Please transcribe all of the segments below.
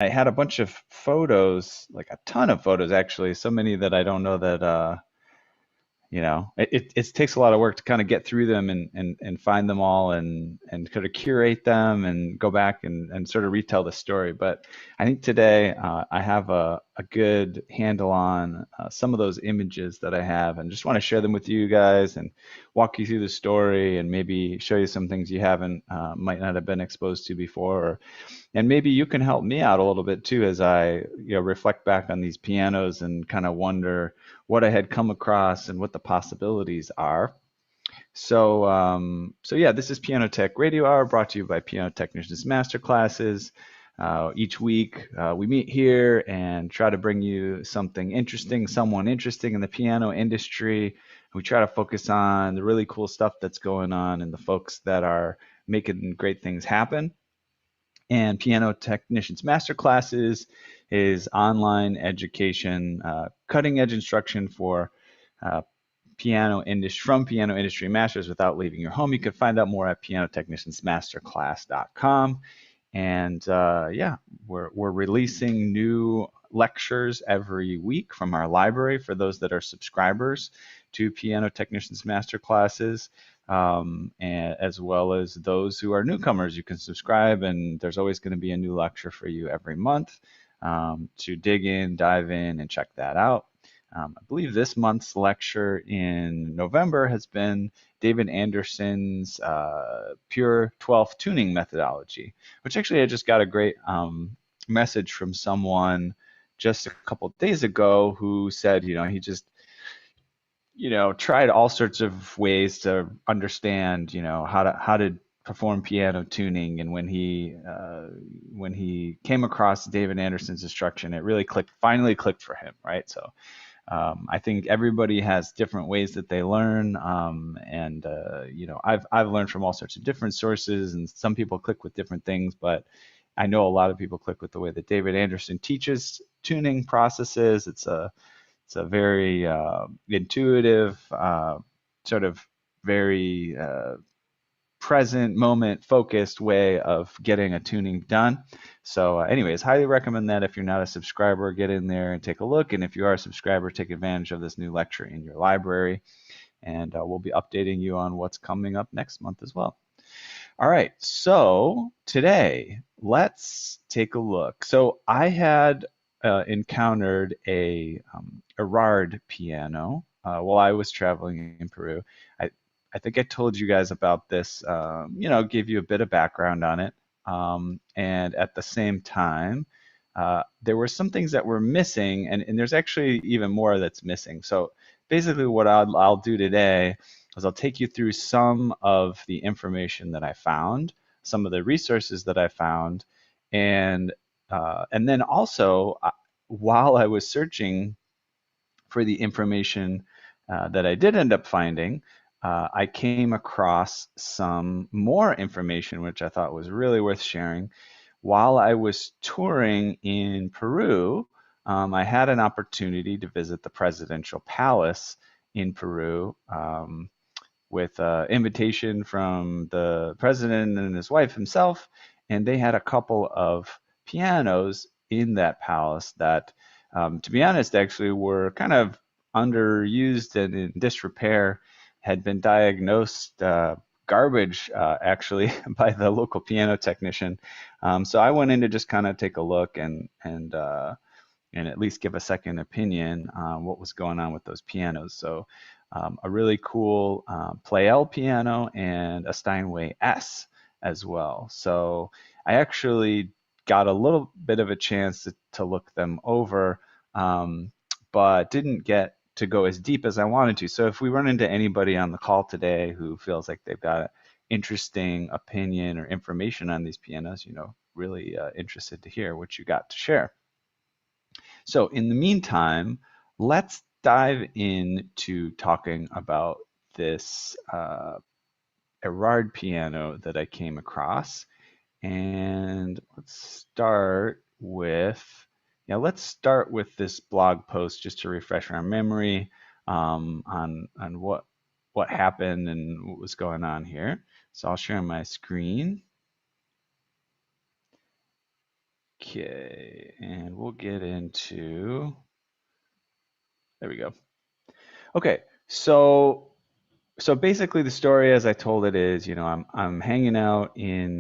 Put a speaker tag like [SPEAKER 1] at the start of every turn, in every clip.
[SPEAKER 1] I had a bunch of photos, like a ton of photos actually, so many that I don't know that it takes a lot of work to kind of get through them and find them all and kind of curate them and go back and sort of retell the story. But I think today I have a good handle on some of those images that I have and just want to share them with you guys and walk you through the story and maybe show you some things you haven't might not have been exposed to before, and maybe you can help me out a little bit too as I, reflect back on these pianos and kind of wonder what I had come across and what the possibilities are. So yeah, this is Piano Tech Radio Hour brought to you by Piano Technicians Masterclasses. Each week we meet here and try to bring you something interesting, someone interesting in the piano industry. We try to focus on the really cool stuff that's going on and the folks that are making great things happen. And Piano Technicians Masterclasses is online education, cutting edge instruction for uh, piano industry masters without leaving your home. You can find out more at pianotechniciansmasterclass.com. And yeah, we're releasing new lectures every week from our library for those that are subscribers to Piano Technicians Masterclasses, and as well as those who are newcomers. You can subscribe, and there's always going to be a new lecture for you every month to dig in, dive in, and check that out. I believe this month's lecture in November has been David Anderson's Pure 12th Tuning Methodology, which actually I just got a great message from someone just a couple of days ago who said, he just, tried all sorts of ways to understand, how to perform piano tuning, and when he came across David Anderson's instruction, it really finally clicked for him, right? So I think everybody has different ways that they learn, and I've learned from all sorts of different sources, and some people click with different things, but I know a lot of people click with the way that David Anderson teaches tuning processes. It's a very intuitive, sort of very present moment focused way of getting a tuning done. So anyways, highly recommend that if you're not a subscriber, get in there and take a look. And if you are a subscriber, take advantage of this new lecture in your library. And we'll be updating you on what's coming up next month as well. All right, so today let's take a look. So I had encountered a Errard piano while I was traveling in Peru. I, I think I told you guys about this, gave you a bit of background on it. And at the same time, there were some things that were missing, and there's actually even more that's missing. So basically, what I'll do today is I'll take you through some of the information that I found, some of the resources that I found, and then also while I was searching for the information that I did end up finding, I came across some more information which I thought was really worth sharing. While I was touring in Peru, I had an opportunity to visit the presidential palace in Peru, with an invitation from the president and his wife himself, and they had a couple of pianos in that palace that, to be honest, actually were kind of underused and in disrepair, had been diagnosed garbage, actually, by the local piano technician. So I went in to just kind of take a look and at least give a second opinion on what was going on with those pianos. So a really cool Play-L piano and a Steinway S as well. So I actually got a little bit of a chance to look them over, but didn't get to go as deep as I wanted to. So if we run into anybody on the call today who feels like they've got interesting opinion or information on these pianos, really interested to hear what you got to share. So in the meantime, let's dive into talking about this Errard piano that I came across. And let's start with this blog post just to refresh our memory on what happened and what was going on here. So I'll share my screen. Okay, and we'll get into, there we go. Okay, so basically the story as I told it is, I'm hanging out in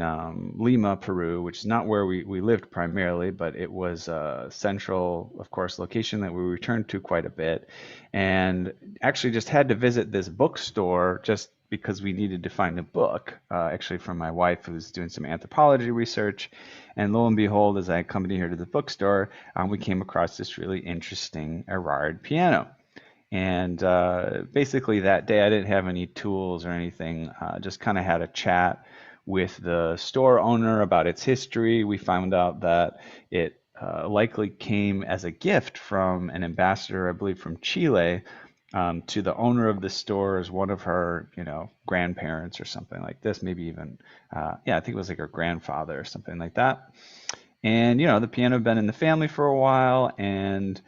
[SPEAKER 1] Lima, Peru, which is not where we lived primarily, but it was a central, of course, location that we returned to quite a bit, and actually just had to visit this bookstore just because we needed to find a book, actually from my wife who's doing some anthropology research, and lo and behold, as I accompanied her to the bookstore, we came across this really interesting Errard piano. And basically, that day I didn't have any tools or anything. Just kind of had a chat with the store owner about its history. We found out that it likely came as a gift from an ambassador, I believe, from Chile, to the owner of the store as one of her, grandparents or something like this. Maybe even, yeah, I think it was like her grandfather or something like that. And the piano had been in the family for a while, and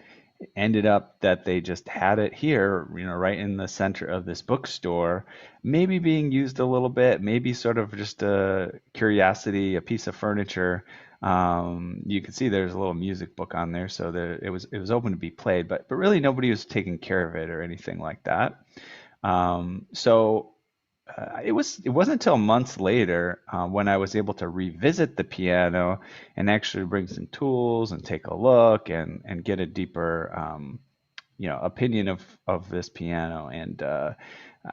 [SPEAKER 1] ended up that they just had it here, right in the center of this bookstore, maybe being used a little bit, maybe sort of just a curiosity, a piece of furniture. You can see there's a little music book on there, so it was open to be played, but really nobody was taking care of it or anything like that. So it wasn't until months later when I was able to revisit the piano and actually bring some tools and take a look and get a deeper opinion of this piano. And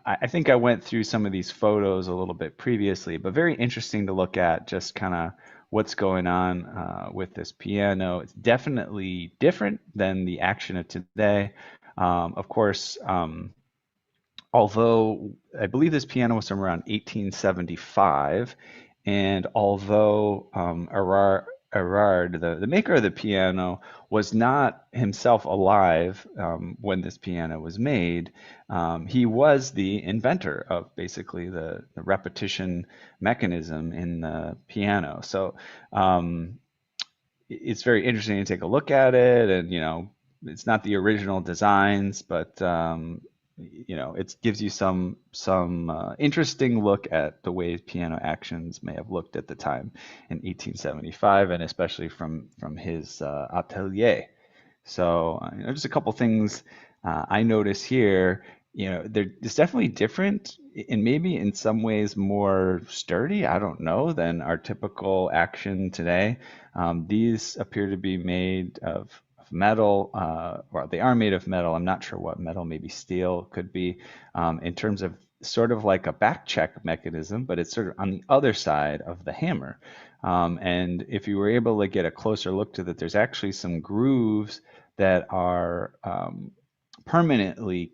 [SPEAKER 1] I think I went through some of these photos a little bit previously, but very interesting to look at just kind of what's going on with this piano. It's definitely different than the action of today. Of course. Although I believe this piano was from around 1875, and although Errard, the maker of the piano, was not himself alive when this piano was made, he was the inventor of basically the repetition mechanism in the piano. So it's very interesting to take a look at it, and it's not the original designs, but it gives you some interesting look at the way piano actions may have looked at the time in 1875, and especially from his atelier. So, just a couple things I notice here. It's definitely different and maybe in some ways more sturdy, I don't know, than our typical action today. These appear to be made of metal, or they are made of metal. I'm not sure what metal, maybe steel could be, in terms of sort of like a back check mechanism, but it's sort of on the other side of the hammer. And if you were able to get a closer look to that, there's actually some grooves that are permanently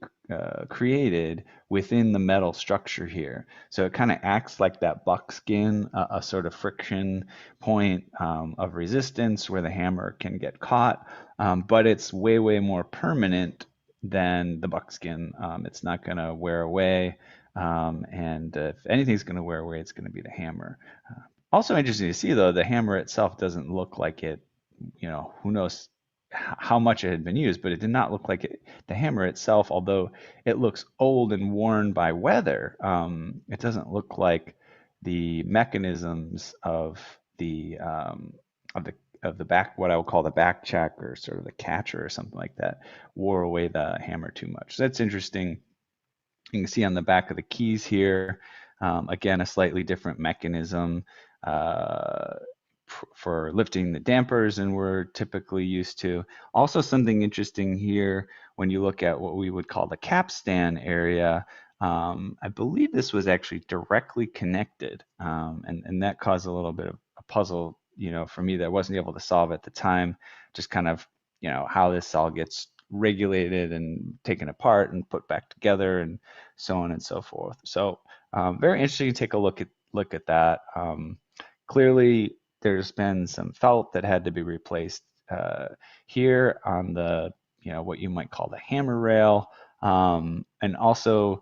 [SPEAKER 1] created within the metal structure here. So it kind of acts like that buckskin, a sort of friction point of resistance where the hammer can get caught, but it's way, way more permanent than the buckskin. It's not going to wear away. And if anything's going to wear away, it's going to be the hammer. Also interesting to see, though, the hammer itself doesn't look like it, who knows how much it had been used, but it did not look like it. The hammer itself, although it looks old and worn by weather, it doesn't look like the mechanisms of the of the back, what I would call the back check or sort of the catcher or something like that, wore away the hammer too much. So that's interesting. You can see on the back of the keys here, again, a slightly different mechanism uh, for lifting the dampers than we're typically used to. Also, something interesting here when you look at what we would call the capstan area. I believe this was actually directly connected, and that caused a little bit of a puzzle, for me that I wasn't able to solve at the time. Just kind of, how this all gets regulated and taken apart and put back together and so on and so forth. So very interesting to take a look at that. Clearly, there's been some felt that had to be replaced here on the, what you might call the hammer rail, and also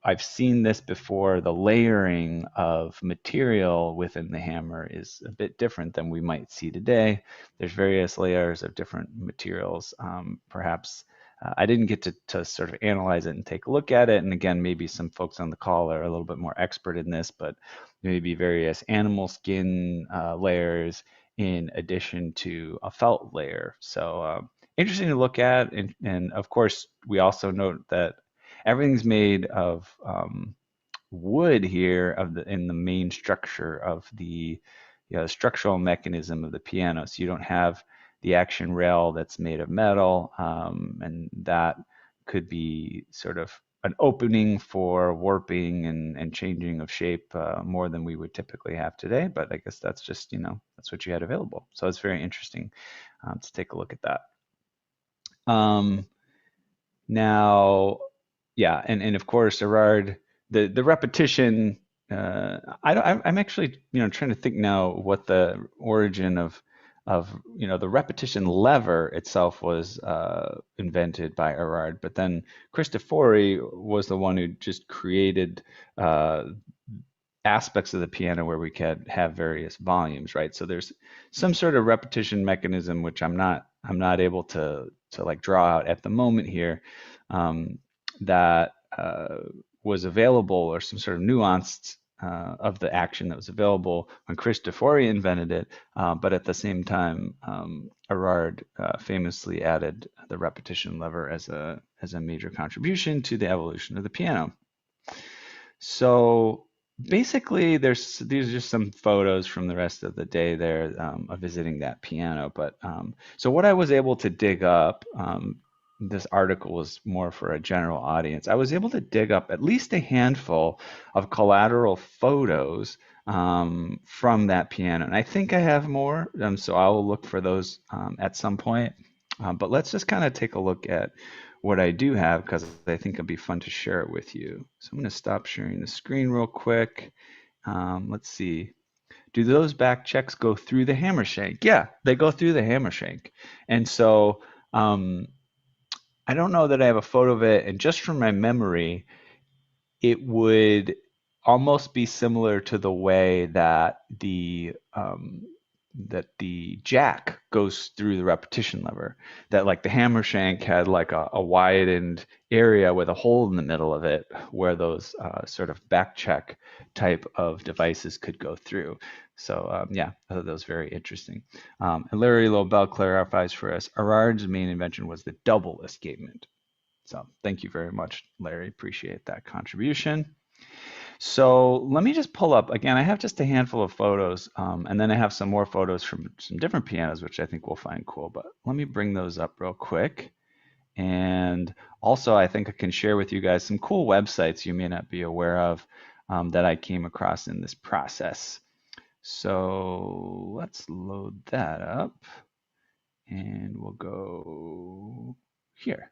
[SPEAKER 1] I've seen this before. The layering of material within the hammer is a bit different than we might see today. There's various layers of different materials. Perhaps I didn't get to sort of analyze it and take a look at it. And again, maybe some folks on the call are a little bit more expert in this, but maybe various animal skin layers in addition to a felt layer. So interesting to look at. And of course, we also note that everything's made of wood here in the main structure of the structural mechanism of the piano. So you don't have the action rail that's made of metal, and that could be sort of an opening for warping and changing of shape more than we would typically have today. But I guess that's just, that's what you had available. So it's very interesting to take a look at that. Now, yeah, and of course, Errard, the repetition. I'm actually trying to think now what the origin of the repetition lever itself was invented by Errard, but then Cristofori was the one who just created aspects of the piano where we could have various volumes, right? So there's some sort of repetition mechanism which I'm not able to like draw out at the moment here, that was available, or some sort of nuanced of the action that was available when Cristofori invented it, but at the same time, Errard famously added the repetition lever as a major contribution to the evolution of the piano. So basically, these are just some photos from the rest of the day there of visiting that piano. But so what I was able to dig up, this article was more for a general audience. I was able to dig up at least a handful of collateral photos from that piano, and I think I have more. So I will look for those at some point. But let's just kind of take a look at what I do have, because I think it'd be fun to share it with you. So I'm going to stop sharing the screen real quick. Let's see. Do those back checks go through the hammer shank? Yeah, they go through the hammer shank. And so I don't know that I have a photo of it, and just from my memory, it would almost be similar to the way that the jack goes through the repetition lever. That like the hammer shank had like a widened area with a hole in the middle of it where those sort of back check type of devices could go through. So yeah, I thought that was very interesting. And Larry Lobel clarifies for us, Errard's main invention was the double escapement. So thank you very much, Larry. Appreciate that contribution. So let me just pull up again. I have just a handful of photos, and then I have some more photos from some different pianos, which I think we'll find cool. But let me bring those up real quick. And also, I think I can share with you guys some cool websites you may not be aware of that I came across in this process. So let's load that up, and we'll go here.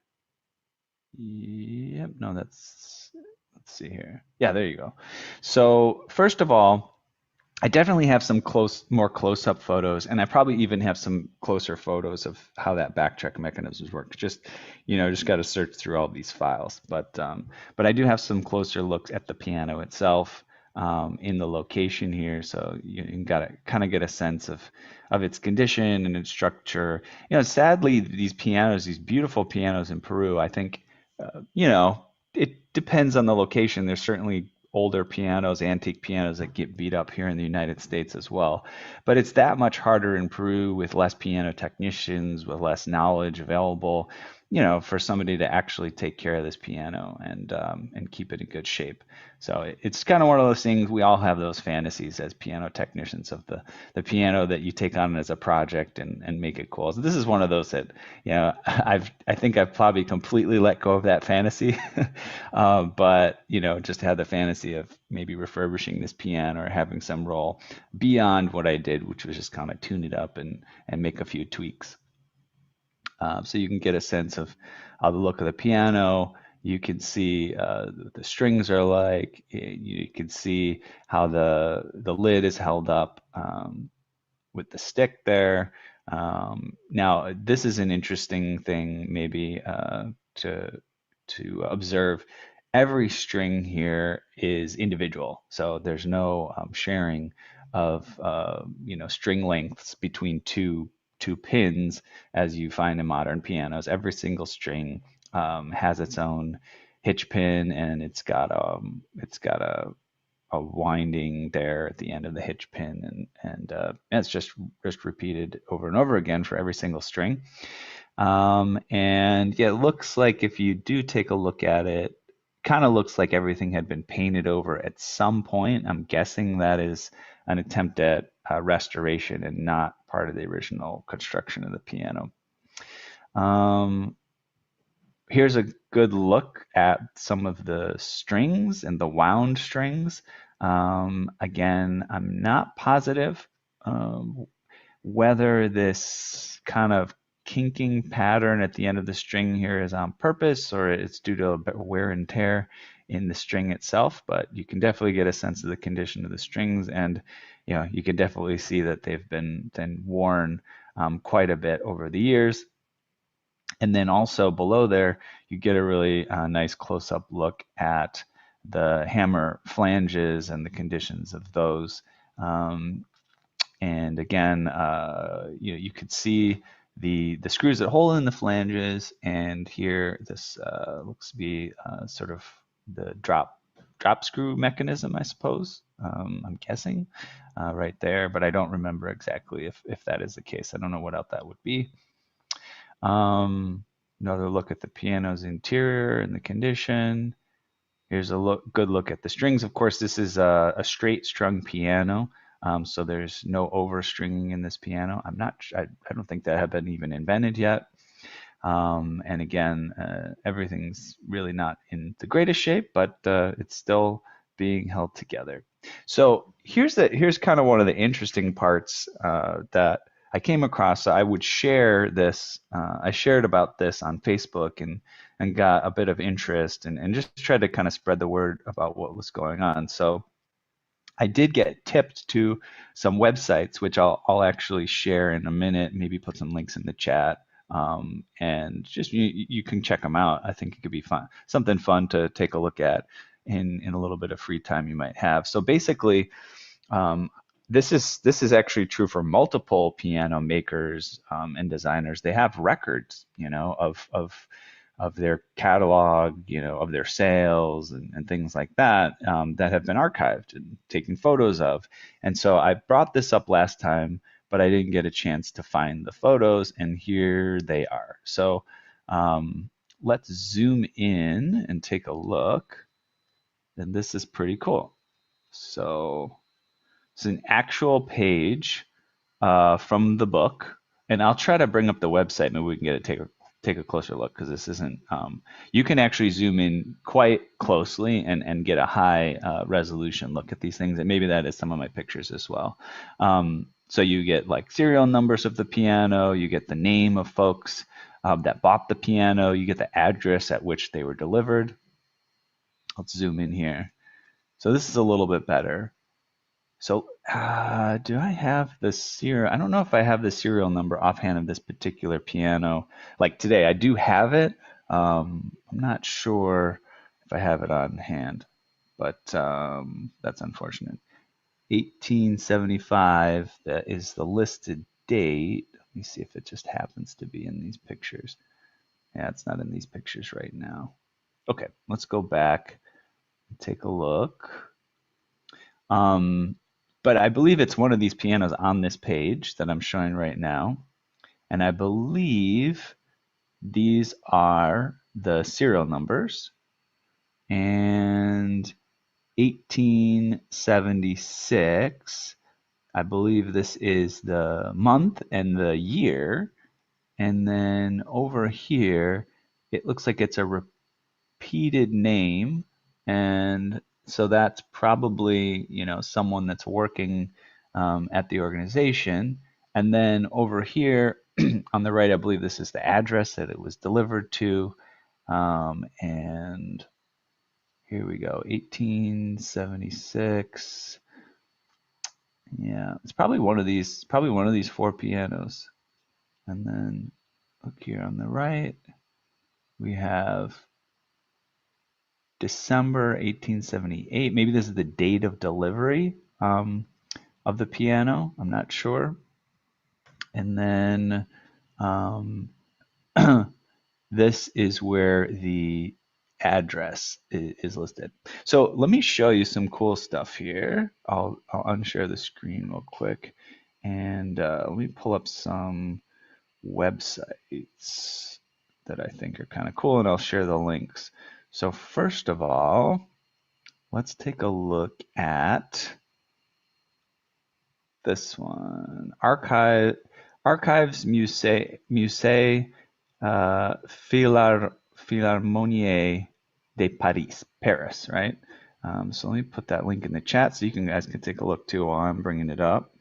[SPEAKER 1] Yep, no, let's see here. Yeah, there you go. So first of all, I definitely have some more close-up photos, and I probably even have some closer photos of how that backtrack mechanisms work. Just got to search through all these files. But I do have some closer looks at the piano itself in the location here, so you got to kind of get a sense of its condition and its structure. Sadly, these beautiful pianos in Peru, I think, it depends on the location. There's certainly older pianos, antique pianos that get beat up here in the United States as well. But it's that much harder in Peru with less piano technicians, with less knowledge available, for somebody to actually take care of this piano and keep it in good shape. So it's kind of one of those things. We all have those fantasies as piano technicians of the piano that you take on as a project and make it cool. So this is one of those that, I think I've probably completely let go of that fantasy, but just had the fantasy of maybe refurbishing this piano or having some role beyond what I did, which was just kind of tune it up and make a few tweaks. So you can get a sense of how the look of the piano. You can see what the strings are like. You can see how the lid is held up with the stick there. Now, this is an interesting thing maybe to observe. Every string here is individual, so there's no sharing of string lengths between two pins as you find in modern pianos. Every single string has its own hitch pin, and it's got a a winding there at the end of the hitch pin, and it's just repeated over and over again for every single string. And yeah, it looks like if you do take a look at it, kind of looks like everything had been painted over at some point. I'm guessing that is an attempt at restoration and not part of the original construction of the piano. Um, Here's a good look at some of the strings and the wound strings. Again, I'm not positive um, whether this kind of kinking pattern at the end of the string here is on purpose or it's due to a bit of wear and tear in the string itself, but you can definitely get a sense of the condition of the strings, and you can definitely see that they've been then worn quite a bit over the years. And then also below there, you get a really nice close-up look at the hammer flanges and the conditions of those. And again, you could see the screws that hold in the flanges, and here this looks to be sort of the drop screw mechanism, I suppose. I'm guessing right there, but I don't remember exactly if that is the case. I don't know what else that would be. Another look at the piano's interior and the condition. Here's a good look at the strings. Of course, this is a straight strung piano, so there's no overstringing in this piano. I don't think that had been even invented yet. And again, everything's really not in the greatest shape, but it's still being held together. So here's kind of one of the interesting parts that I came across. So I would share this. I shared about this on Facebook and got a bit of interest and just tried to kind of spread the word about what was going on. So I did get tipped to some websites, which I'll actually share in a minute, maybe put some links in the chat. And just you can check them out. I think it could be fun, something fun to take a look at in a little bit of free time you might have. So basically, um, this is actually true for multiple piano makers and designers. They have records, of their catalog, of their sales and things like that that have been archived and taken photos of. And so I brought this up last time, but I didn't get a chance to find the photos, and here they are. So let's zoom in and take a look. And this is pretty cool. So it's an actual page from the book, and I'll try to bring up the website. Maybe we can take a closer look, because this isn't. You can actually zoom in quite closely and get a high resolution look at these things, and maybe that is some of my pictures as well. So you get like serial numbers of the piano, you get the name of folks that bought the piano, you get the address at which they were delivered. Let's zoom in here. So this is a little bit better. So do I have the serial? I don't know if I have the serial number offhand of this particular piano. Like today, I do have it. I'm not sure if I have it on hand, but that's unfortunate. 1875, that is the listed date. Let me see if it just happens to be in these pictures. Yeah, it's not in these pictures right now. Okay, let's go back and take a look. But I believe it's one of these pianos on this page that I'm showing right now. And I believe these are the serial numbers. And 1876, I believe this is the month and the year. And then over here, it looks like it's a repeated name. And so that's probably, someone that's working at the organization. And then over here on the right, I believe this is the address that it was delivered to. And here we go, 1876. Yeah, it's probably one of these four pianos. And then look here on the right, we have December 1878. Maybe this is the date of delivery of the piano. I'm not sure. And then this is where the address is listed. So let me show you some cool stuff here. I'll unshare the screen real quick, and let me pull up some websites that I think are kind of cool, and I'll share the links. So first of all, let's take a look at this one. Archives Musée Philharmonie de Paris, right? So let me put that link in the chat so you guys can take a look too while I'm bringing it up.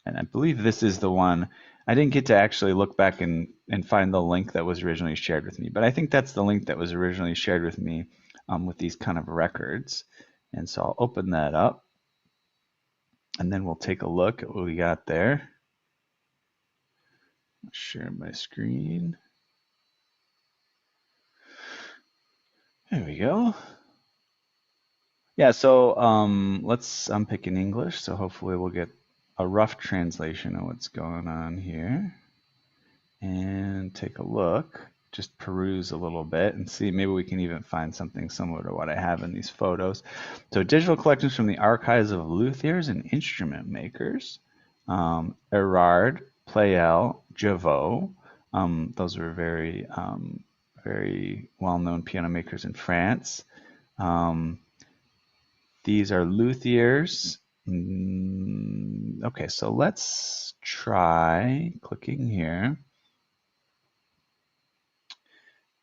[SPEAKER 1] And I believe this is the one. I didn't get to actually look back and find the link that was originally shared with me, but I think that's the link that was originally shared with me with these kind of records. And so I'll open that up, and then we'll take a look at what we got there. I'll share my screen. There we go. Yeah, so I'm picking English, so hopefully we'll get a rough translation of what's going on here. And take a look, just peruse a little bit and see, maybe we can even find something similar to what I have in these photos. So digital collections from the archives of luthiers and instrument makers. Errard, Pleyel, Javot. Those were very well-known piano makers in France. These are luthiers. Okay, so let's try clicking here.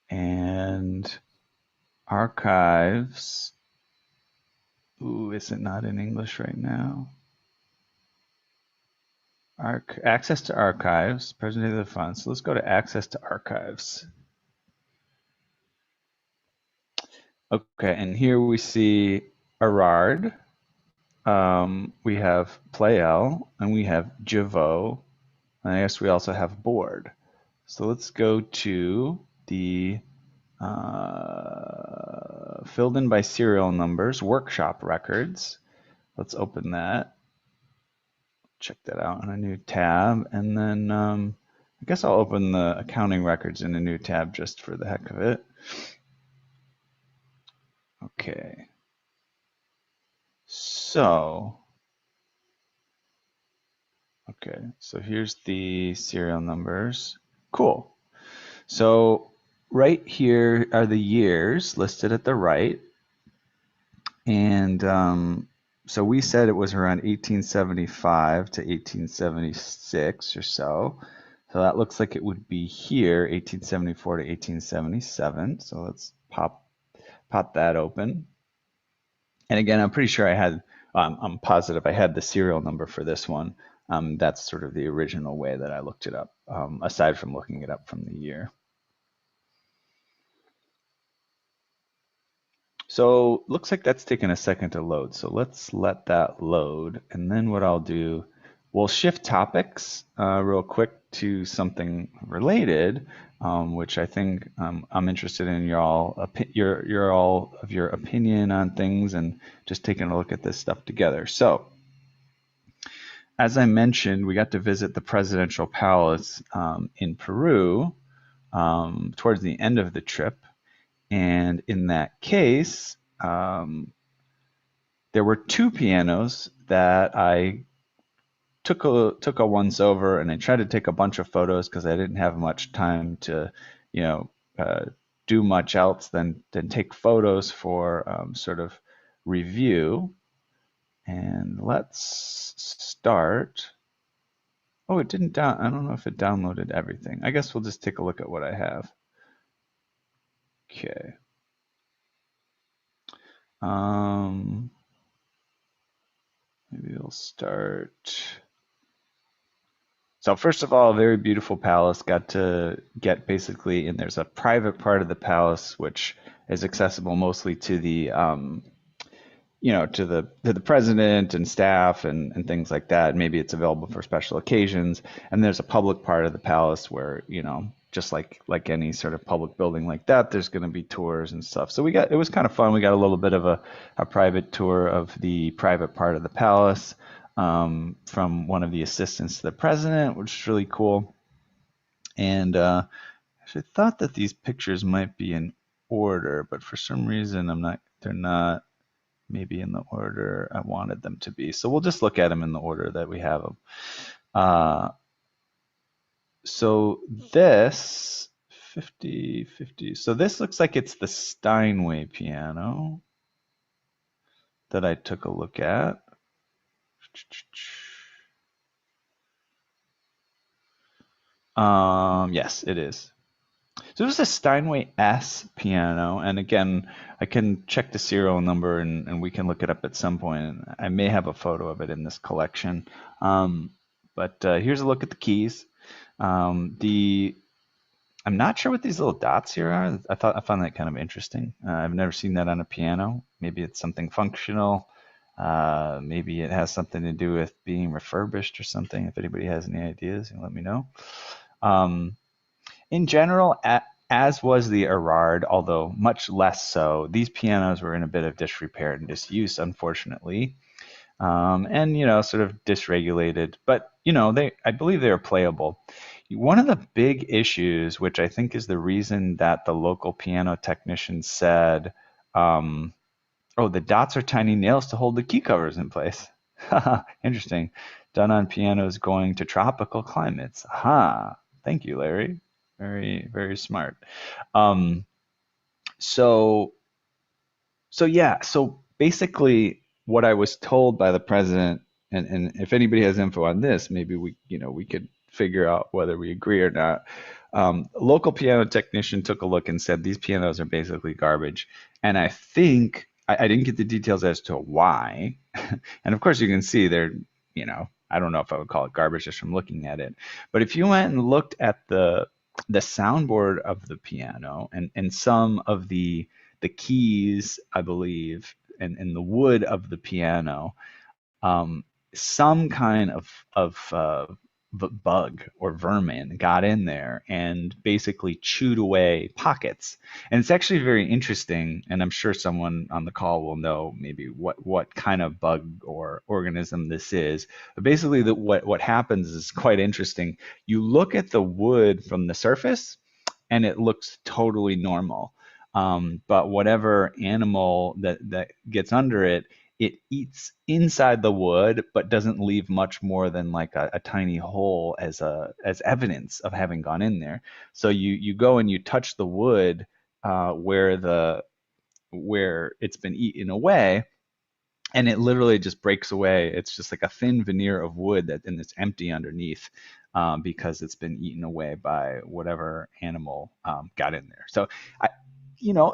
[SPEAKER 1] And archives. Ooh, is it not in English right now? Access to archives, presentation of the funds. So let's go to access to archives. Okay, and here we see Errard. We have Pleyel, and we have Javot, and I guess we also have Board. So let's go to the filled in by serial numbers, workshop records. Let's open that. Check that out in a new tab. And then I guess I'll open the accounting records in a new tab just for the heck of it. Okay. So here's the serial numbers. Cool. So right here are the years listed at the right. And so we said it was around 1875 to 1876 or so. So that looks like it would be here, 1874 to 1877. So let's pop that open. And again, I'm pretty sure I had, I'm positive I had the serial number for this one. That's sort of the original way that I looked it up, aside from looking it up from the year. So looks like that's taking a second to load. So let's let that load. And then what I'll do, we'll shift topics real quick to something related, which I think I'm interested in your all of your opinion on things and just taking a look at this stuff together. So as I mentioned, we got to visit the presidential palace in Peru towards the end of the trip. And in that case, there were two pianos that I took a once over, and I tried to take a bunch of photos because I didn't have much time to, do much else than take photos for sort of review. And let's start. Oh, it didn't down. I don't know if it downloaded everything. I guess we'll just take a look at what I have. Okay. Maybe we'll start. So first of all, a very beautiful palace. Got to get basically, and there's a private part of the palace which is accessible mostly to the, to the president and staff and things like that. Maybe it's available for special occasions. And there's a public part of the palace where, just like any sort of public building like that, there's going to be tours and stuff. So it was kind of fun. We got a little bit of a private tour of the private part of the palace from one of the assistants to the president, which is really cool. And I thought that these pictures might be in order, but for some reason they're not maybe in the order I wanted them to be. So we'll just look at them in the order that we have them. Uh, so this 50. So this looks like it's the Steinway piano that I took a look at. Yes, it is. So it was a Steinway S piano, and again, I can check the serial number and we can look it up at some point. I may have a photo of it in this collection. But here's a look at the keys. The I'm not sure what these little dots here are. I found that kind of interesting. I've never seen that on a piano. Maybe it's something functional. Maybe it has something to do with being refurbished or something. If anybody has any ideas, let me know. Um, in general, as was the Errard, although much less so, these pianos were in a bit of disrepair and disuse, unfortunately, and sort of dysregulated. But I believe they are playable. One of the big issues, which I think is the reason that the local piano technician said, "Oh, the dots are tiny nails to hold the key covers in place." Interesting. Done on pianos going to tropical climates. Thank you, Larry. Very, very smart. Um, so, so basically, what I was told by the president, and if anybody has info on this, maybe we could figure out whether we agree or not. A local piano technician took a look and said these pianos are basically garbage, and I think I didn't get the details as to why, and of course you can see they're, I don't know if I would call it garbage just from looking at it, but if you went and looked at the soundboard of the piano and some of the keys, I believe, and the wood of the piano, um, some kind of bug or vermin got in there and basically chewed away pockets. And it's actually very interesting, and I'm sure someone on the call will know maybe what kind of bug or organism this is. But basically, what happens is quite interesting. You look at the wood from the surface, and it looks totally normal. But whatever animal that gets under it, it eats inside the wood, but doesn't leave much more than like a tiny hole as evidence of having gone in there. So you go and you touch the wood where it's been eaten away, and it literally just breaks away. It's just like a thin veneer of wood and it's empty underneath, because it's been eaten away by whatever animal got in there. So I,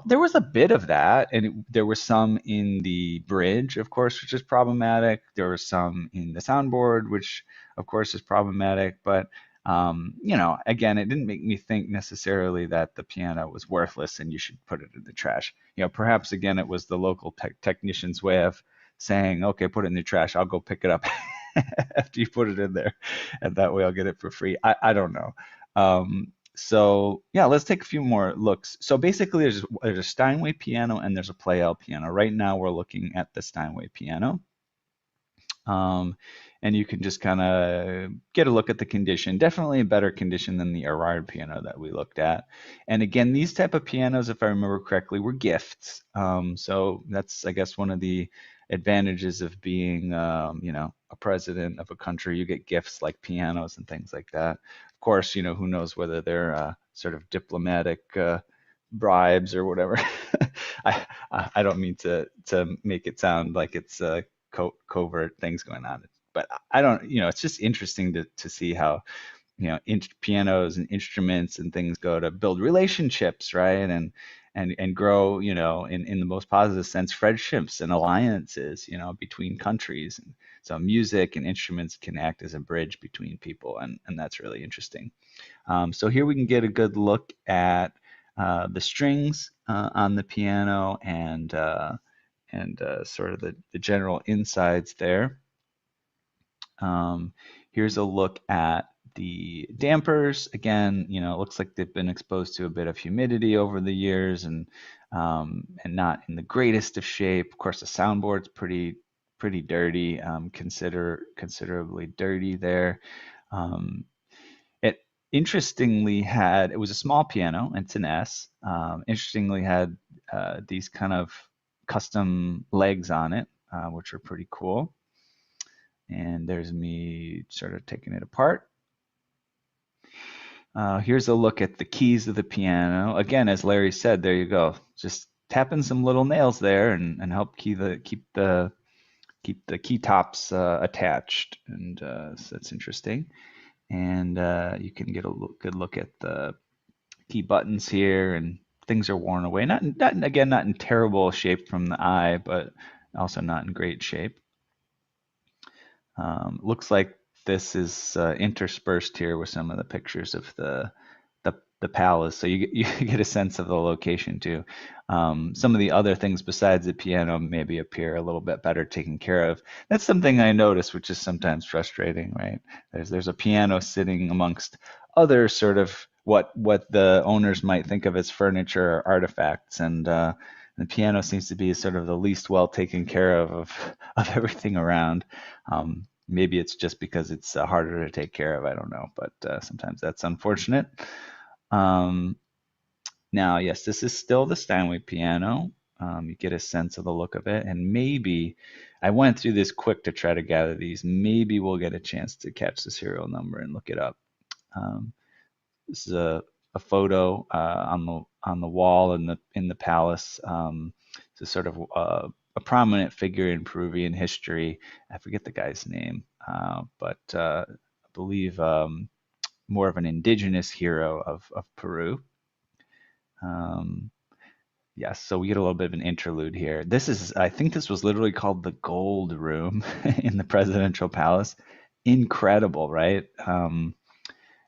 [SPEAKER 1] there was a bit of that, and there was some in the bridge, of course, which is problematic. There was some in the soundboard, which of course is problematic. But again, it didn't make me think necessarily that the piano was worthless and you should put it in the trash. Perhaps again, it was the local technician's way of saying, okay, put it in the trash. I'll go pick it up after you put it in there, and that way I'll get it for free. I don't know. So yeah, let's take a few more looks. So basically, there's a Steinway piano and there's a Pleyel piano. Right now, we're looking at the Steinway piano. And you can just kind of get a look at the condition. Definitely a better condition than the Errard piano that we looked at. And again, these type of pianos, if I remember correctly, were gifts. So that's, I guess, one of the advantages of being, a president of a country. You get gifts like pianos and things like that. Of course, who knows whether they're sort of diplomatic bribes or whatever. I don't mean to make it sound like it's covert things going on, but I don't, it's just interesting to see how, pianos and instruments and things go to build relationships, right? And grow, in the most positive sense, friendships and alliances, between countries. And so music and instruments can act as a bridge between people, and that's really interesting. So here we can get a good look at the strings on the piano and sort of the general insides there. Here's a look at the dampers. Again, it looks like they've been exposed to a bit of humidity over the years and not in the greatest of shape. Of course, the soundboard's pretty dirty, considerably dirty there. It interestingly had, it was a small piano, it's an S. Interestingly had these kind of custom legs on it, which are pretty cool. And there's me sort of taking it apart. Here's a look at the keys of the piano. Again, as Larry said, there you go. Just tapping some little nails there and help keep the key tops attached, and so that's interesting. And you can get a good look at the key buttons here, and things are worn away. Not in terrible shape from the eye, but also not in great shape. Looks like this is interspersed here with some of the pictures of the palace, so you get a sense of the location too. Some of the other things besides the piano maybe appear a little bit better taken care of. That's something I notice, which is sometimes frustrating, right? There's a piano sitting amongst other sort of what the owners might think of as furniture or artifacts, and the piano seems to be sort of the least well taken care of everything around. Maybe it's just because it's harder to take care of. I don't know, but sometimes that's unfortunate. Now, yes, this is still the Steinway piano. You get a sense of the look of it, and maybe I went through this quick to try to gather these. Maybe we'll get a chance to catch the serial number and look it up. This is a photo on the wall in the palace. It's a sort of a prominent figure in Peruvian history. I forget the guy's name, but I believe more of an indigenous hero of Peru. Yes, so we get a little bit of an interlude here. I think this was literally called the Gold Room in the presidential palace. Incredible, right?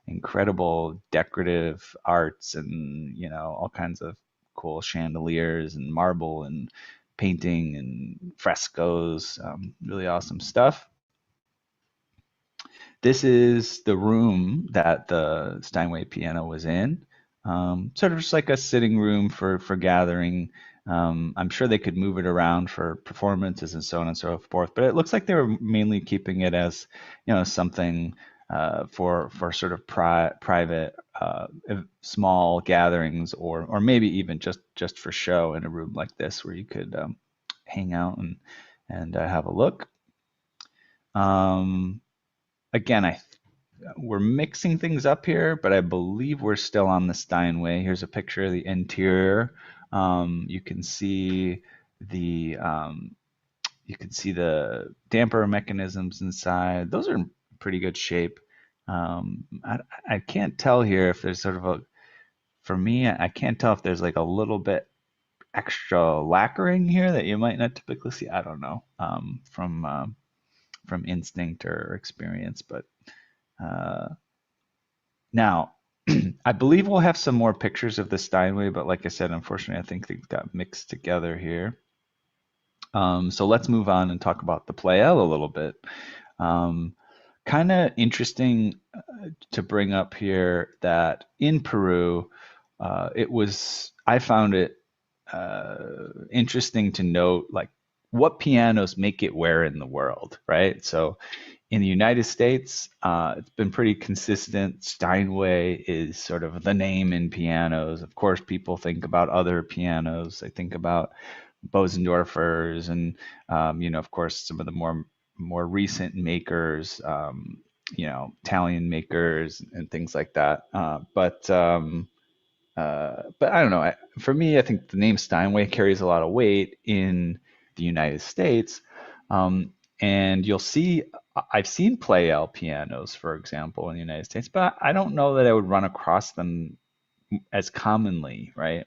[SPEAKER 1] Incredible decorative arts, and all kinds of cool chandeliers and marble and painting and frescoes. Really awesome stuff. This is the room that the Steinway piano was in. Sort of just like a sitting room for gathering. I'm sure they could move it around for performances and so on and so forth, but it looks like they were mainly keeping it as something for sort of private small gatherings, or maybe even just for show in a room like this where you could hang out and have a look. Again, we're mixing things up here, but I believe we're still on the Steinway. Here's a picture of the interior. You can see the damper mechanisms inside. Those are in pretty good shape. I can't tell here if there's sort of for me, I can't tell if there's like a little bit extra lacquering here that you might not typically see. I don't know, from instinct or experience, but now I believe we'll have some more pictures of the Steinway, but like I said, unfortunately, I think they got mixed together here. So let's move on and talk about the Pleyel a little bit. Kind of interesting to bring up here that in Peru, I found it interesting to note like what pianos make it where in the world, right? So in the United States, it's been pretty consistent. Steinway is sort of the name in pianos. Of course, people think about other pianos. They think about Bosendorfers and, of course, some of the more recent makers, Italian makers and things like that. But I don't know. For me, I think the name Steinway carries a lot of weight in the United States. And you'll see, I've seen Pleyel pianos, for example, in the United States, but I don't know that I would run across them as commonly, right?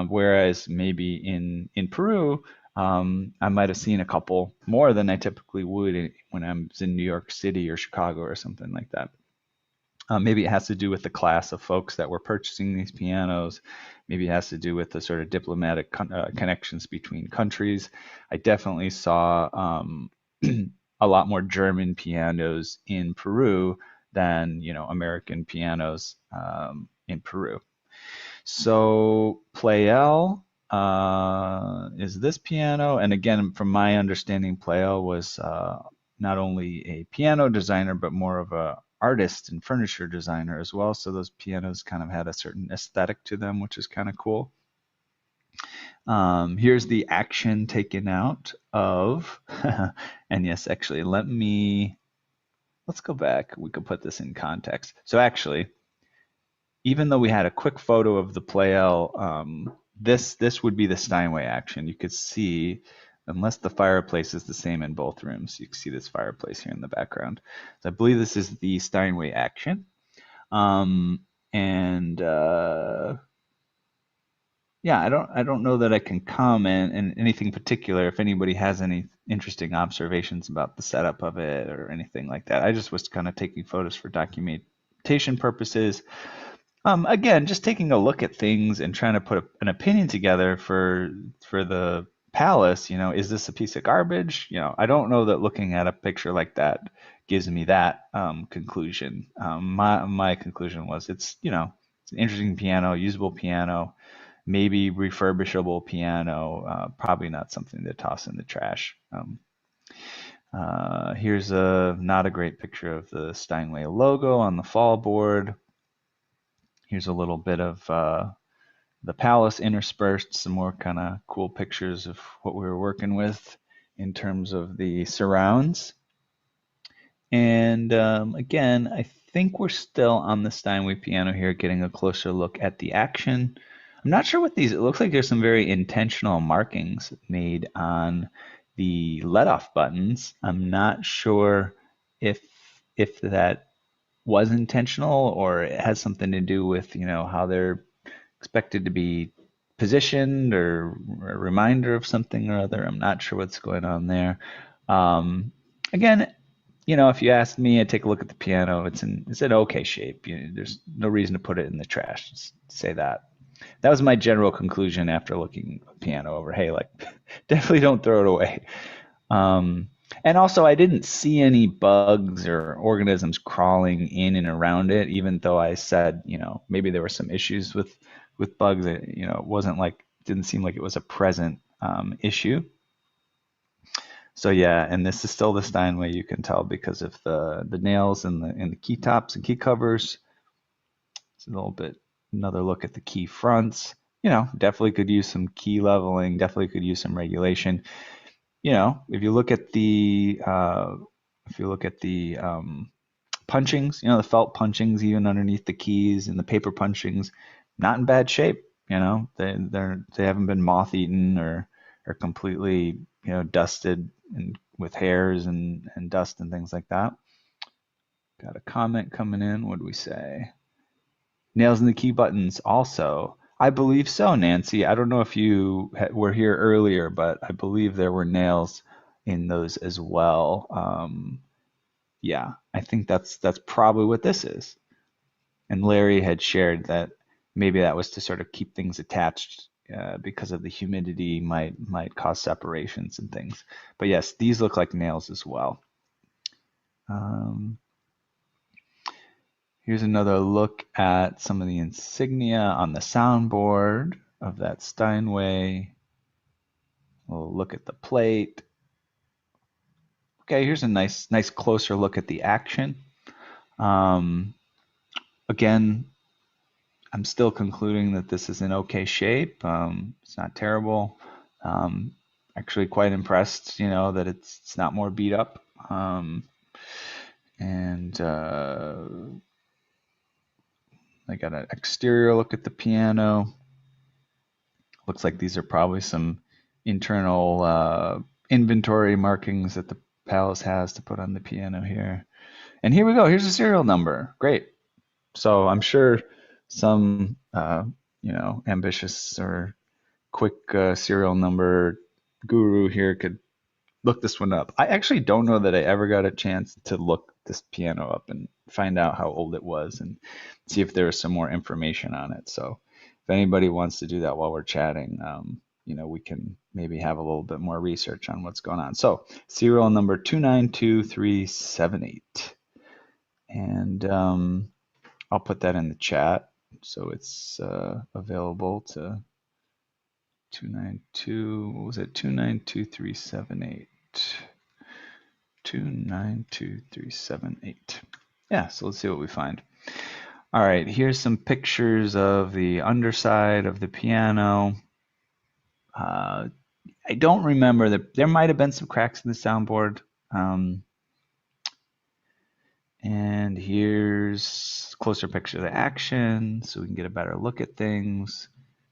[SPEAKER 1] Whereas maybe in Peru, I might have seen a couple more than I typically would when I was in New York City or Chicago or something like that. Maybe it has to do with the class of folks that were purchasing these pianos. Maybe it has to do with the sort of diplomatic connections between countries. I definitely saw a lot more German pianos in Peru than American pianos in Peru. So Pleyel is this piano, and again, from my understanding, Pleyel was not only a piano designer but more of a artist and furniture designer as well. So those pianos kind of had a certain aesthetic to them, which is kind of cool. Here's the action taken out of, and yes, actually, let's go back. We could put this in context. So actually, even though we had a quick photo of the Pleyel, this would be the Steinway action. You could see, unless the fireplace is the same in both rooms, you can see this fireplace here in the background. So I believe this is the Steinway action. And yeah, I don't know that I can comment in anything particular. If anybody has any interesting observations about the setup of it or anything like that, I just was kind of taking photos for documentation purposes. Again, just taking a look at things and trying to put an opinion together for the palace. You know, is this a piece of garbage? You know, I don't know that looking at a picture like that gives me that conclusion. My conclusion was it's it's an interesting piano, usable piano, maybe refurbishable piano, probably not something to toss in the trash. Here's not a great picture of the Steinway logo on the fall board. Here's a little bit of the palace interspersed, some more kind of cool pictures of what we were working with in terms of the surrounds. And again, I think we're still on the Steinway piano here, getting a closer look at the action. I'm not sure what these, it looks like there's some very intentional markings made on the let-off buttons. I'm not sure if that was intentional or it has something to do with, how they're expected to be positioned or a reminder of something or other. I'm not sure what's going on there. Again, if you ask me, I take a look at the piano. It's in okay shape. There's no reason to put it in the trash. Just say that. That was my general conclusion after looking the piano over. Hey, like, definitely don't throw it away. And also, I didn't see any bugs or organisms crawling in and around it, even though I said, maybe there were some issues with bugs. It wasn't like, didn't seem like it was a present issue. So yeah, and this is still the Steinway, you can tell because of the nails in the key tops and key covers. It's a little bit another look at the key fronts. Definitely could use some key leveling. Definitely could use some regulation. If you look at the punchings, the felt punchings even underneath the keys and the paper punchings, not in bad shape. They haven't been moth eaten or completely dusted and with hairs and dust and things like that. Got a comment coming in. What do we say? Nails in the key buttons also. I believe so, Nancy. I don't know if you were here earlier, but I believe there were nails in those as well. Yeah, I think that's probably what this is. And Larry had shared that maybe that was to sort of keep things attached because of the humidity might cause separations and things. But yes, these look like nails as well. Here's another look at some of the insignia on the soundboard of that Steinway. We'll look at the plate. Okay, here's a nice closer look at the action. Again, I'm still concluding that this is in okay shape. It's not terrible. Actually quite impressed, that it's not more beat up. And I got an exterior look at the piano. Looks like these are probably some internal inventory markings that the Palace has to put on the piano here. And here we go. Here's a serial number. Great. So I'm sure some, ambitious or quick serial number guru here could look this one up. I actually don't know that I ever got a chance to look this piano up and find out how old it was and see if there was some more information on it. So if anybody wants to do that while we're chatting, we can maybe have a little bit more research on what's going on. So serial number 292378. And I'll put that in the chat so it's available to 292, what was it, 292378. 292378. Yeah, so let's see what we find. All right, here's some pictures of the underside of the piano. I don't remember that there might have been some cracks in the soundboard. Um, and here's a closer picture of the action so we can get a better look at things.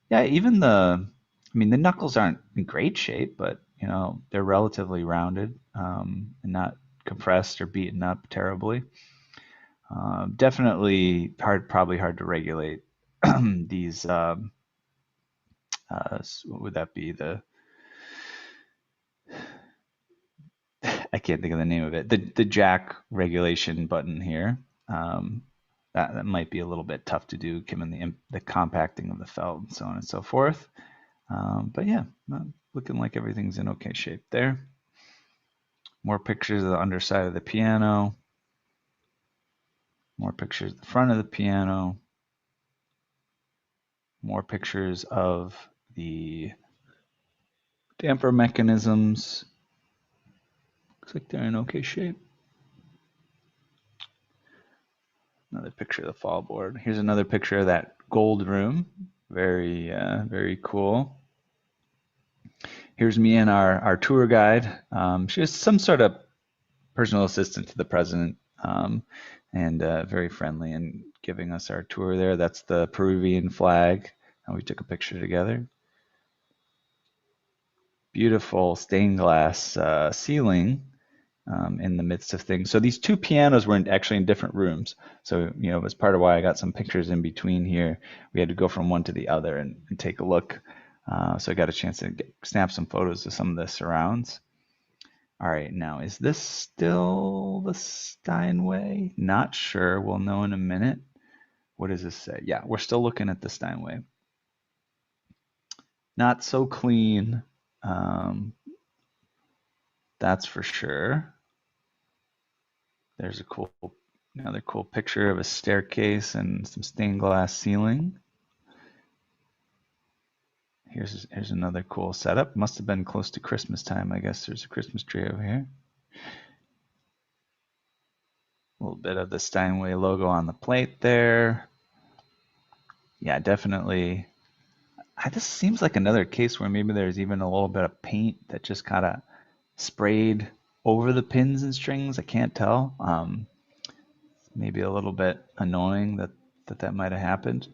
[SPEAKER 1] Yeah, even the knuckles aren't in great shape, but they're relatively rounded and not compressed or beaten up terribly. Definitely probably hard to regulate these. What would that be? I can't think of the name of it. The jack regulation button here. Um, that might be a little bit tough to do given the compacting of the felt and so on and so forth. But yeah, looking like everything's in okay shape there. More pictures of the underside of the piano. More pictures of the front of the piano. More pictures of the damper mechanisms. Looks like they're in okay shape. Another picture of the fall board. Here's another picture of that gold room. Very, very cool. Here's me and our tour guide. She's some sort of personal assistant to the president, and very friendly and giving us our tour there. That's the Peruvian flag, and we took a picture together. Beautiful stained glass ceiling in the midst of things. So these two pianos were actually in different rooms. So, it was part of why I got some pictures in between here. We had to go from one to the other and take a look. So I got a chance to snap some photos of some of the surrounds. All right, now is this still the Steinway? Not sure. We'll know in a minute. What does this say? Yeah, we're still looking at the Steinway. Not so clean. That's for sure. There's another cool picture of a staircase and some stained glass ceiling. Here's another cool setup. Must have been close to Christmas time. I guess there's a Christmas tree over here. A little bit of the Steinway logo on the plate there. Yeah, definitely. This seems like another case where maybe there's even a little bit of paint that just kind of sprayed over the pins and strings. I can't tell. Maybe a little bit annoying that might have happened,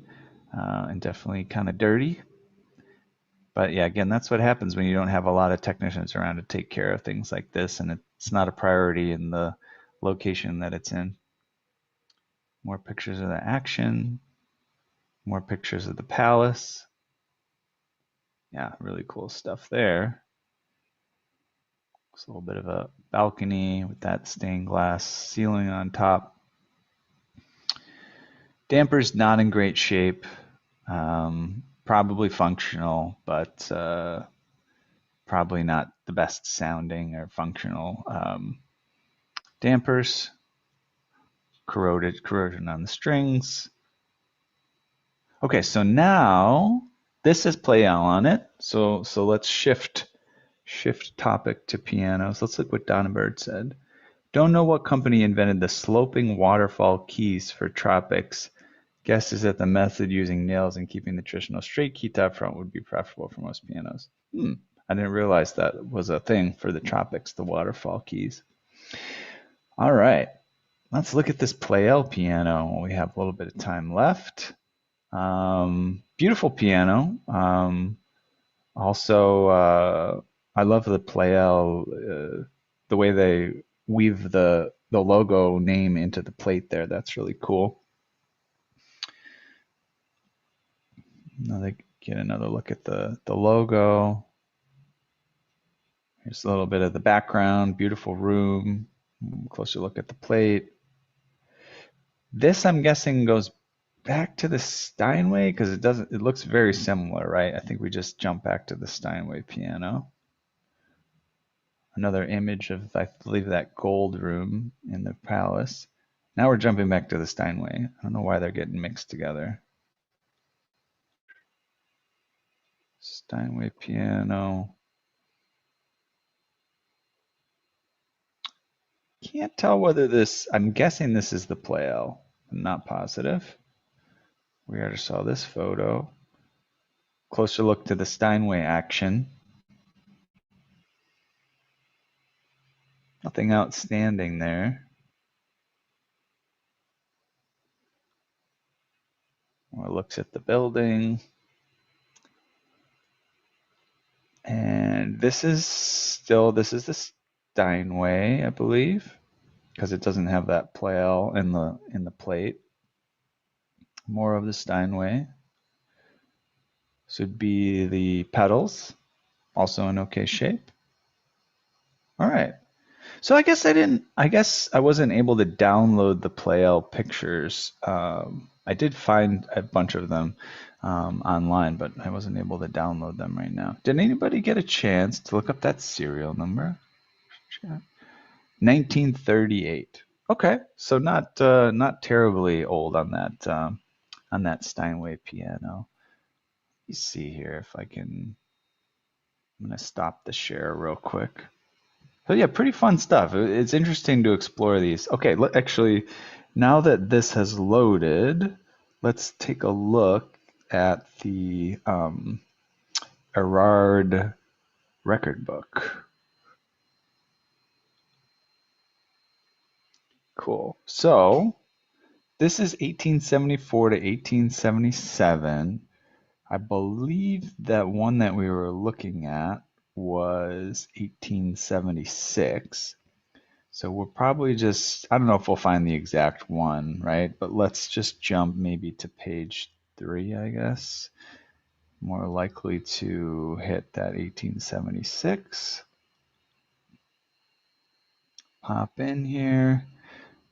[SPEAKER 1] and definitely kind of dirty. But yeah, again, that's what happens when you don't have a lot of technicians around to take care of things like this, and it's not a priority in the location that it's in. More pictures of the action. More pictures of the palace. Yeah, really cool stuff there. It's a little bit of a balcony with that stained glass ceiling on top. Damper's not in great shape. Probably functional, but probably not the best sounding or functional dampers. Corrosion on the strings. Okay, so now this has play-all on it. So let's shift topic to pianos. Let's look what Donna Bird said. Don't know what company invented the sloping waterfall keys for Tropics. Guess is that the method using nails and keeping the traditional straight key top front would be preferable for most pianos. I didn't realize that was a thing for the Tropics, the waterfall keys. All right, let's look at this Pleyel piano. We have a little bit of time left. Beautiful piano. Also, I love the Pleyel, the way they weave the logo name into the plate there. That's really cool. Get another look at the logo. Here's a little bit of the background. Beautiful room. Closer look at the plate. This, I'm guessing, goes back to the Steinway because it looks very similar, right? I think we just jump back to the Steinway piano. Another image of, I believe, that gold room in the palace. Now we're jumping back to the Steinway. I don't know why they're getting mixed together. Steinway piano. Can't tell whether this, I'm guessing this is the Pleyel. I'm not positive. We already saw this photo. Closer look to the Steinway action. Nothing outstanding there. More looks at the building. And this is the Steinway, I believe, because it doesn't have that Pleyel in the plate. More of the Steinway. This would be the pedals, also in okay shape. All right. So I guess I wasn't able to download the Pleyel pictures. I did find a bunch of them online, but I wasn't able to download them right now. Did anybody get a chance to look up that serial number? 1938. Okay, so not terribly old on that Steinway piano. Let me see here if I can. I'm gonna stop the share real quick. So yeah, pretty fun stuff. It's interesting to explore these. Okay, actually, now that this has loaded, let's take a look at the Errard record book. Cool. So this is 1874 to 1877. I believe that one that we were looking at was 1876. So we'll probably just, I don't know if we'll find the exact one, right? But let's just jump maybe to page 3, I guess. More likely to hit that 1876. Pop in here.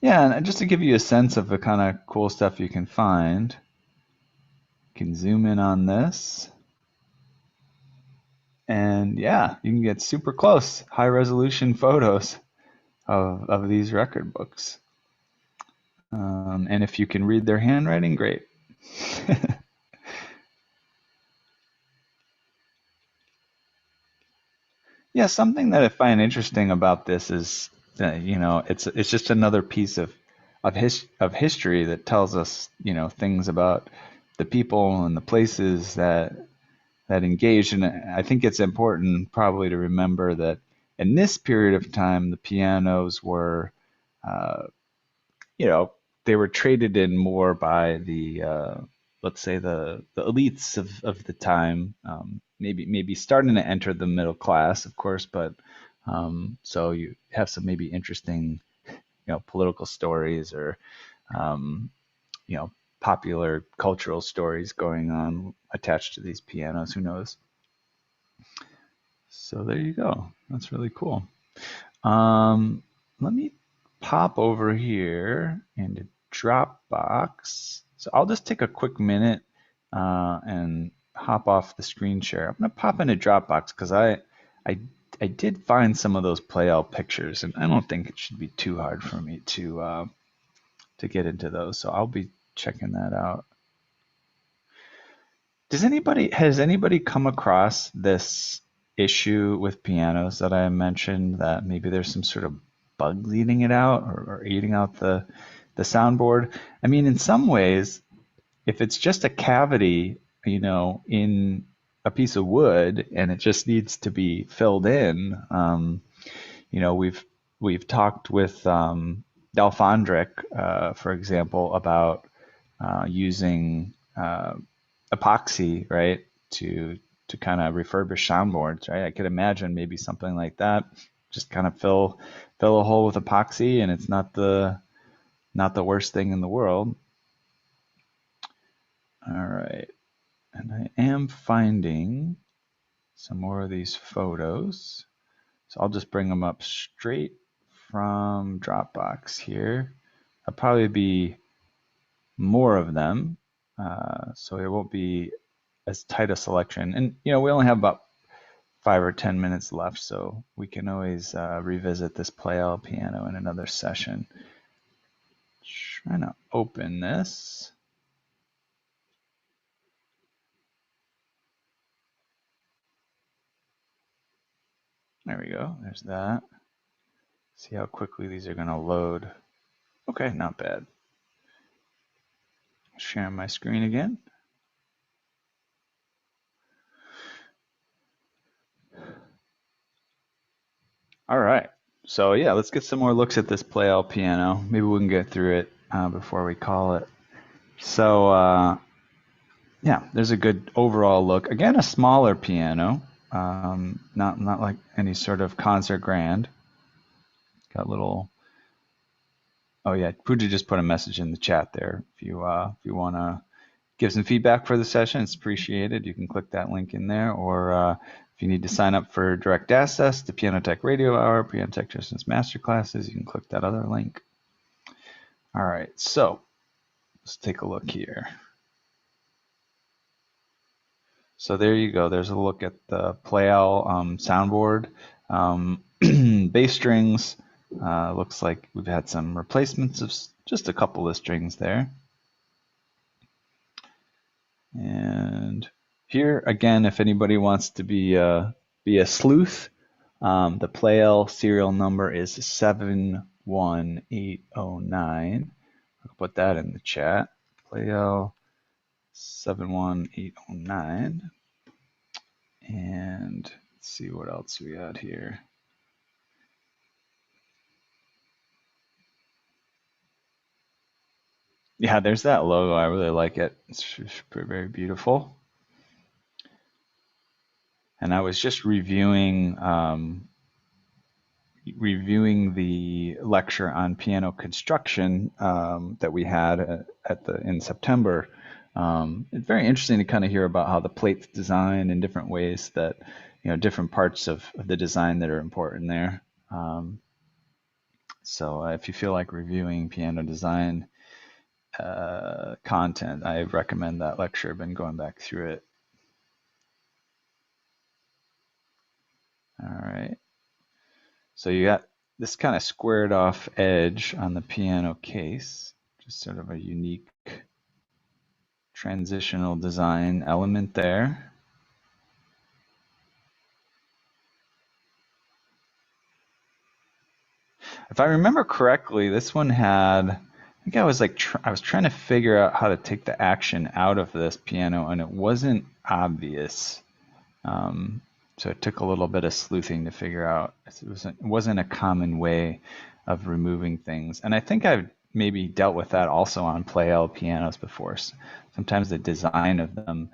[SPEAKER 1] Yeah, and just to give you a sense of the kind of cool stuff you can find, you can zoom in on this. And yeah, you can get super close, high resolution photos of these record books. And if you can read their handwriting, great. Yeah, something that I find interesting about this is that, it's just another piece of history that tells us, things about the people and the places that engaged. And I think it's important probably to remember that in this period of time, the pianos were, uh, you know, they were traded in more by let's say the elites of the time, maybe starting to enter the middle class, of course, but so you have some maybe interesting, political stories or, um, you know, popular cultural stories going on attached to these pianos. Who knows? So there you go. That's really cool. Let me pop over here into Dropbox. So I'll just take a quick minute and hop off the screen share. I'm gonna pop into Dropbox because I I did find some of those Play-Out pictures, and I don't think it should be too hard for me to get into those. So I'll be checking that out. Has anybody come across this issue with pianos that I mentioned, that maybe there's some sort of bugs eating it out, or eating out the soundboard? I mean, in some ways, if it's just a cavity, in a piece of wood and it just needs to be filled in, you know, we've we've talked with Delfondrick, for example, about using epoxy, right, to kind of refurbish soundboards, right? I could imagine maybe something like that. Just kind of fill a hole with epoxy, and it's not the worst thing in the world. All right, and I am finding some more of these photos, so I'll just bring them up straight from Dropbox here. I'll probably be more of them, so it won't be as tight a selection. And we only have about 5 or 10 minutes left, so we can always revisit this Pleyel piano in another session. Trying to open this. There we go. There's that. See how quickly these are going to load. Okay, not bad. Sharing my screen again. All right. So yeah, let's get some more looks at this Play-L piano. Maybe we can get through it before we call it. So yeah, there's a good overall look. Again, a smaller piano, not like any sort of concert grand. Got little. Oh yeah, Pooja just put a message in the chat there. If you want to give some feedback for the session, it's appreciated. You can click that link in there, or if you need to sign up for direct access to Piano Tech Radio Hour, Piano Tech Distance Master Classes, you can click that other link. All right, so let's take a look here. So there you go. There's a look at the Play-L soundboard. Bass strings. Looks like we've had some replacements of just a couple of strings there. And here again, if anybody wants to be a sleuth, the Play-L serial number is 71809. I'll put that in the chat. Play-L 71809. And let's see what else we got here. Yeah, there's that logo. I really like it. It's very beautiful. And I was just reviewing the lecture on piano construction that we had in September. It's very interesting to kind of hear about how the plate's designed in different ways, that different parts of the design that are important there. So if you feel like reviewing piano design content, I recommend that lecture. I've been going back through it. All right. So you got this kind of squared off edge on the piano case, just sort of a unique transitional design element there. If I remember correctly, this one had, I think I was trying to figure out how to take the action out of this piano, and it wasn't obvious. So it took a little bit of sleuthing to figure out. It wasn't a common way of removing things. And I think I've maybe dealt with that also on Play-L pianos before. Sometimes the design of them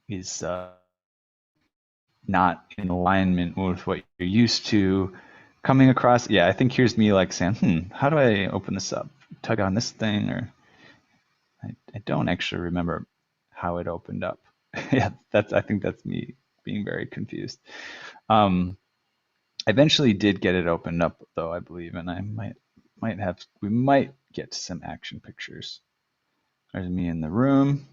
[SPEAKER 1] is not in alignment with what you're used to coming across. Yeah, I think here's me like saying, how do I open this up? Tug on this thing, or I don't actually remember how it opened up. Yeah, I think that's me being very confused. Eventually did get it opened up though, I believe, and we might get to some action pictures. There's me in the room.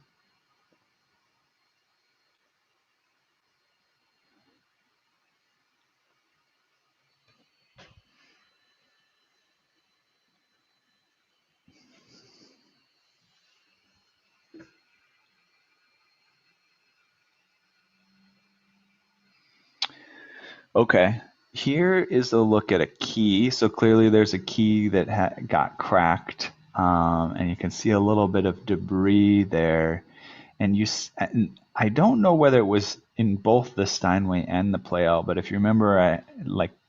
[SPEAKER 1] Okay, here is a look at a key. So clearly there's a key that got cracked, and you can see a little bit of debris there. And I don't know whether it was in both the Steinway and the Play-L, but if you remember, I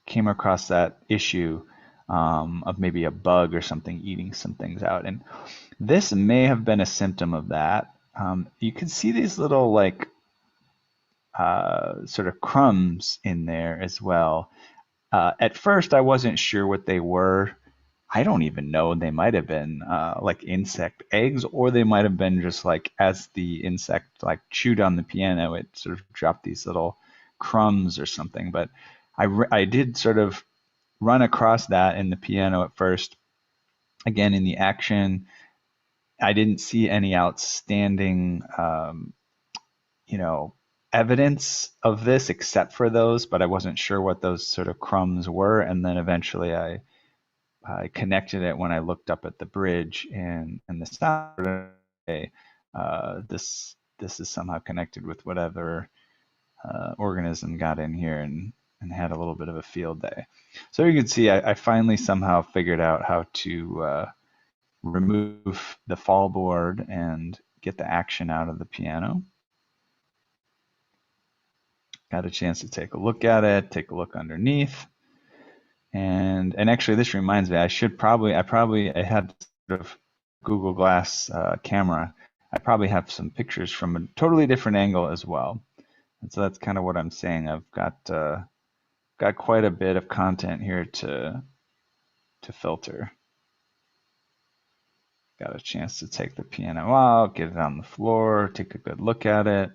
[SPEAKER 1] came across that issue of maybe a bug or something eating some things out, and this may have been a symptom of that. You can see these little sort of crumbs in there as well. At first, I wasn't sure what they were. I don't even know. They might have been like insect eggs, or they might have been just like as the insect chewed on the piano, it sort of dropped these little crumbs or something. But I did sort of run across that in the piano at first. Again, in the action, I didn't see any outstanding, evidence of this except for those, but I wasn't sure what those sort of crumbs were. And then eventually I connected it when I looked up at the bridge and the sound. This is somehow connected with whatever organism got in here and and had a little bit of a field day. So you can see I finally somehow figured out how to remove the fall board and get the action out of the piano. Got a chance to take a look at it, take a look underneath. And actually this reminds me, I had sort of Google Glass camera. I probably have some pictures from a totally different angle as well. And so that's kind of what I'm saying. I've got quite a bit of content here to filter. Got a chance to take the piano out, get it on the floor, take a good look at it.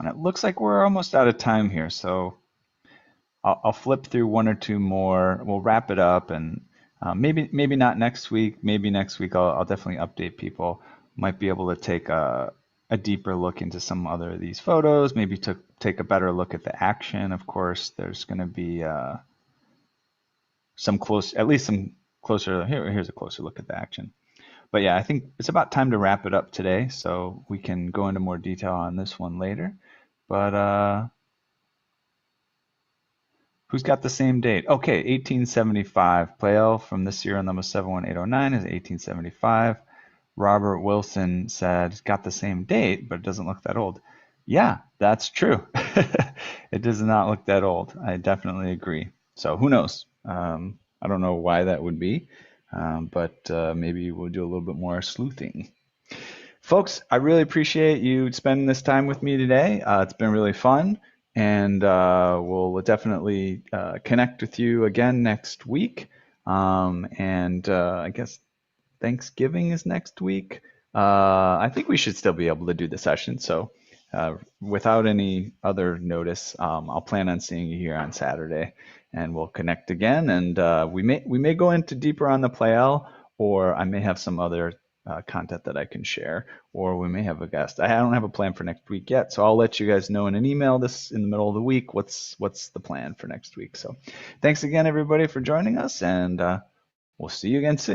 [SPEAKER 1] And it looks like we're almost out of time here, so I'll flip through one or two more. We'll wrap it up, and maybe not next week. Maybe next week I'll definitely update people. Might be able to take a deeper look into some other of these photos. Maybe to take a better look at the action. Of course, there's going to be some closer. Here's a closer look at the action. But yeah, I think it's about time to wrap it up today, so we can go into more detail on this one later. But who's got the same date? Okay, 1875. Pleyel from this serial number 71809 is 1875. Robert Wilson said, got the same date, but it doesn't look that old. Yeah, that's true. It does not look that old. I definitely agree. So who knows? I don't know why that would be, but maybe we'll do a little bit more sleuthing. Folks, I really appreciate you spending this time with me today. It's been really fun, and we'll definitely connect with you again next week. I guess Thanksgiving is next week. I think we should still be able to do the session. So without any other notice, I'll plan on seeing you here on Saturday, and we'll connect again. And we may go into deeper on the Pleyel, or I may have some other content that I can share, or we may have a guest. I don't have a plan for next week yet, so I'll let you guys know in an email this in the middle of the week what's the plan for next week. So thanks again, everybody, for joining us, and we'll see you again soon.